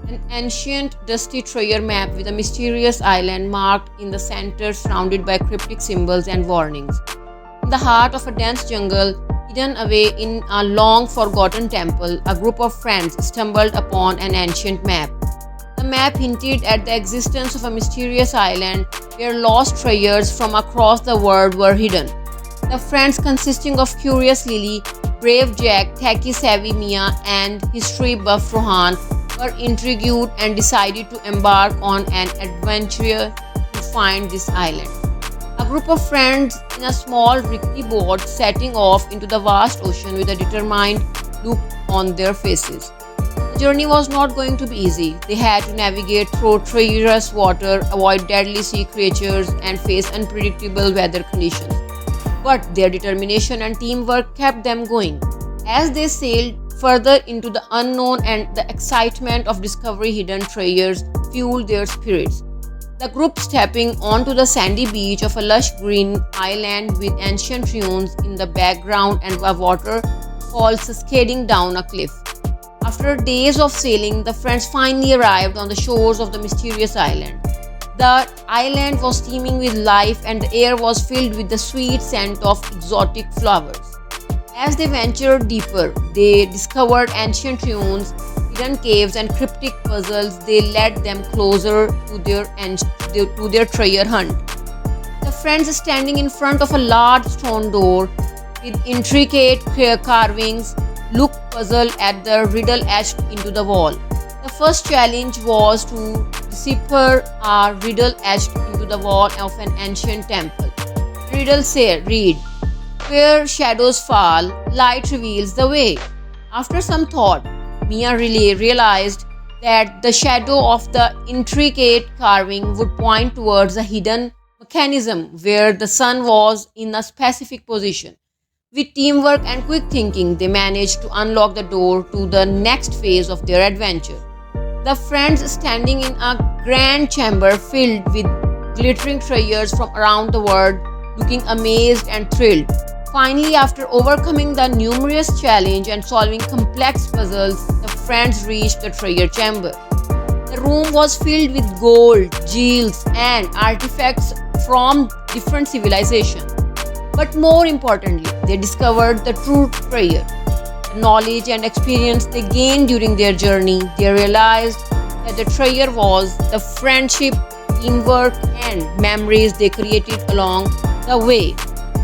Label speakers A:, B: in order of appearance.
A: an ancient dusty treasure map with a mysterious island marked in the center surrounded by cryptic symbols and warnings. In the heart of a dense jungle, hidden away in a long forgotten temple, a group of friends stumbled upon an ancient map. The map hinted at the existence of a mysterious island where lost treasures from across the world were hidden. The friends, consisting of Curious Lily, Brave Jack, Tacky Savvy Mia, and history buff Rohan, were intrigued and decided to embark on an adventure to find this island. A group of friends in a small rickety boat setting off into the vast ocean with a determined look on their faces. The journey was not going to be easy. They had to navigate through treacherous water, avoid deadly sea creatures, and face unpredictable weather conditions. But their determination and teamwork kept them going. As they sailed further into the unknown and the excitement of discovering hidden treasures fueled their spirits. The group stepping onto the sandy beach of a lush green island with ancient ruins in the background and a waterfall cascading down a cliff. After days of sailing, the friends finally arrived on the shores of the mysterious island. The island was teeming with life and the air was filled with the sweet scent of exotic flowers. As they ventured deeper, they discovered ancient ruins, hidden caves, and cryptic puzzles. They led them closer to their treasure hunt. The friends, standing in front of a large stone door with intricate carvings, looked puzzled at the riddle etched into the wall. The first challenge was to decipher a riddle etched into the wall of an ancient temple. Riddle said, read, where shadows fall, light reveals the way. After some thought, Mia realized that the shadow of the intricate carving would point towards a hidden mechanism where the sun was in a specific position. With teamwork and quick thinking, they managed to unlock the door to the next phase of their adventure. The friends, standing in a grand chamber filled with glittering treasures from around the world, looking amazed and thrilled. Finally, after overcoming the numerous challenges and solving complex puzzles, the friends reached the treasure chamber. The room was filled with gold, jewels, and artifacts from different civilizations. But more importantly, they discovered the true treasure. The knowledge and experience they gained during their journey, they realized that the treasure was the friendship, teamwork, and memories they created along the way.